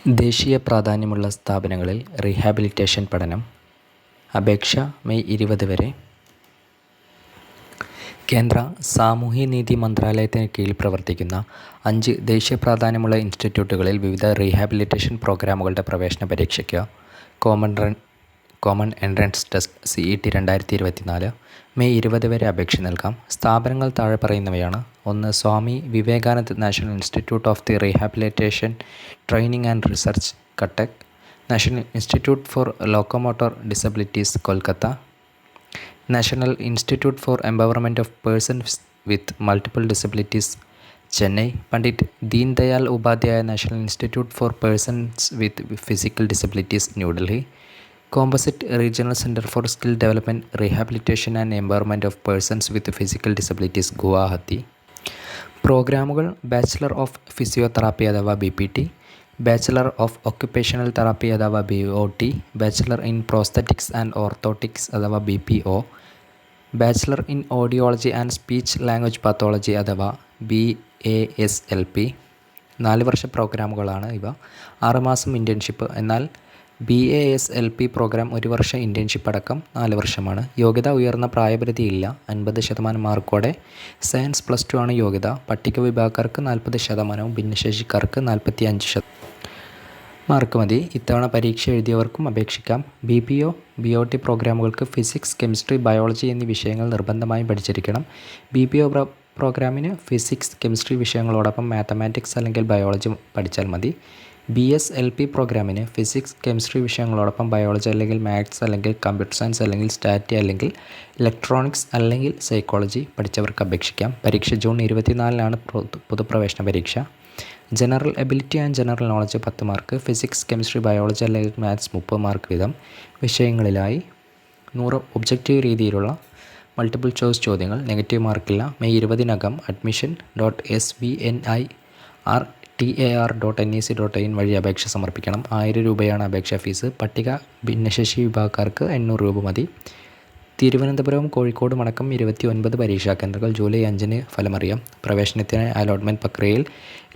ദേശീയ പ്രാധാന്യമുള്ള സ്ഥാപനങ്ങളിൽ റീഹാബിലിറ്റേഷൻ പഠനം. അപേക്ഷ മെയ് 20 വരെ. കേന്ദ്ര സാമൂഹ്യനീതി മന്ത്രാലയത്തിന് കീഴിൽ പ്രവർത്തിക്കുന്ന 5 ദേശീയ പ്രാധാന്യമുള്ള ഇൻസ്റ്റിറ്റ്യൂട്ടുകളിൽ വിവിധ റീഹാബിലിറ്റേഷൻ പ്രോഗ്രാമുകളുടെ പ്രവേശന പരീക്ഷയ്ക്ക് common entrance test CET 2024 May 20 വരെ അപേക്ഷ നൽകാം. സ്ഥാപനങ്ങൾ താഴെ പറയുന്നവയാണ്. 1. Swami Vivekanand national institute of the rehabilitation training and research, Cuttack. National institute for locomotor disabilities, Kolkata. National institute for empowerment of persons with multiple disabilities, Chennai. Pandit Deen Dayal Upadhyaya national institute for persons with physical disabilities, New Delhi. Composite regional centre for skill development, rehabilitation and empowerment of persons with physical disabilities, Guwahati. പ്രോഗ്രാമുകൾ: bachelor of physiotherapy അഥവാ BPT, bachelor of occupational therapy അഥവാ BOT, bachelor in prosthetics and orthotics അഥവാ BPO, bachelor in audiology and speech language pathology അഥവാ BASLP. 4 വർഷ പ്രോഗ്രാമുകളാണ് ഇവ. 6 മാസം internship. എന്നാൽ BASLP programme 1 വർഷ internship അടക്കം 4 വർഷമാണ്. യോഗ്യത: ഉയർന്ന പ്രായപരിധിയില്ല. 50% മാർക്കോടെ. സയൻസ് +2 ആണ് യോഗ്യത. പട്ടിക വിഭാഗക്കാർക്ക് 40%, ഭിന്നശേഷിക്കാർക്ക് 45% മാർക്ക് മതി. ഇത്തവണ പരീക്ഷ എഴുതിയവർക്കും അപേക്ഷിക്കാം. BPO, BOT പ്രോഗ്രാമുകൾക്ക് ഫിസിക്സ്, കെമിസ്ട്രി, ബയോളജി എന്നീ വിഷയങ്ങൾ നിർബന്ധമായും പഠിച്ചിരിക്കണം. BPO പ്രോഗ്രാമിന് ഫിസിക്സ്, കെമിസ്ട്രി വിഷയങ്ങളോടൊപ്പം മാത്തമാറ്റിക്സ് അല്ലെങ്കിൽ ബയോളജി പഠിച്ചാൽ മതി. BSLP പ്രോഗ്രാമിന് ഫിസിക്സ്, കെമിസ്ട്രി വിഷയങ്ങളോടൊപ്പം ബയോളജി അല്ലെങ്കിൽ മാത്സ് അല്ലെങ്കിൽ കമ്പ്യൂട്ടർ സയൻസ് അല്ലെങ്കിൽ സ്റ്റാറ്റി അല്ലെങ്കിൽ ഇലക്ട്രോണിക്സ് അല്ലെങ്കിൽ സൈക്കോളജി പഠിച്ചവർക്ക് അപേക്ഷിക്കാം. പരീക്ഷ ജൂൺ 24-നാണ് പൊതുപ്രവേശന പരീക്ഷ. General ability and general knowledge 10 mark. Physics, chemistry, biology അല്ലെങ്കിൽ മാത്സ് 30 മാർക്ക് വീതം. വിഷയങ്ങളിലായി 100 ഒബ്ജക്റ്റീവ് രീതിയിലുള്ള മൾട്ടിപ്പിൾ ചോയ്സ് ചോദ്യങ്ങൾ. നെഗറ്റീവ് മാർക്കില്ല. മെയ് 20-നകം admission.svnir.tar.nec.in വഴി അപേക്ഷ സമർപ്പിക്കണം. 1000 രൂപയാണ് അപേക്ഷാ ഫീസ്. പട്ടിക ഭിന്നശേഷി വിഭാഗക്കാർക്ക് 800 രൂപ മതി. തിരുവനന്തപുരവും കോഴിക്കോടും അടക്കം 29 പരീക്ഷാ കേന്ദ്രങ്ങൾ. ജൂലൈ 5-ന് ഫലമറിയാം. പ്രവേശനത്തിന് അലോട്ട്മെൻറ്റ് പ്രക്രിയയിൽ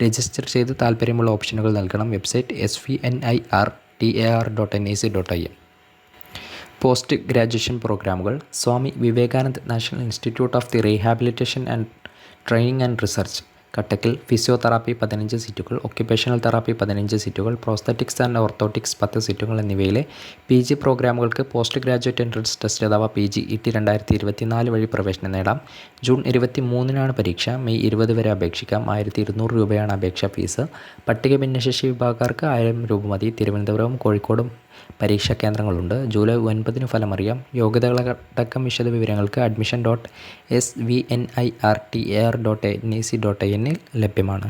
രജിസ്റ്റർ ചെയ്ത് താൽപ്പര്യമുള്ള ഓപ്ഷനുകൾ നൽകണം. Website svnir.tar.nec.in. പോസ്റ്റ് ഗ്രാജുവേഷൻ പ്രോഗ്രാമുകൾ: Swami Vivekanand national institute of the rehabilitation and training and research, കട്ടക്കിൽ. ഫിസിയോതെറാപ്പി 15 സീറ്റുകൾ, ഒക്യുപ്പേഷണൽ തെറാപ്പി 15 സീറ്റുകൾ, പ്രോസ്തറ്റിക്സ് ആൻഡ് ഓർത്തോട്ടിക്സ് 10 സീറ്റുകൾ എന്നിവയിലെ PG പ്രോഗ്രാമുകൾക്ക് പോസ്റ്റ് ഗ്രാജുവേറ്റ് എൻട്രൻസ് ടെസ്റ്റ് അഥവാ PGET 2024 വഴി പ്രവേശനം നേടാം. ജൂൺ 23-നാണ് പരീക്ഷ. മെയ് 20 വരെ അപേക്ഷിക്കാം. 1200 രൂപയാണ് അപേക്ഷാ ഫീസ്. പട്ടിക ഭിന്നശേഷി വിഭാഗക്കാർക്ക് 1000 രൂപ മതി. തിരുവനന്തപുരവും കോഴിക്കോടും പരീക്ഷാ കേന്ദ്രങ്ങളുണ്ട്. ജൂലൈ 9-ന് ഫലമറിയാം. യോഗ്യതകളടക്കം വിശദവിവരങ്ങൾക്ക് admission.svnir.tar.nec.in ലഭ്യമാണ്.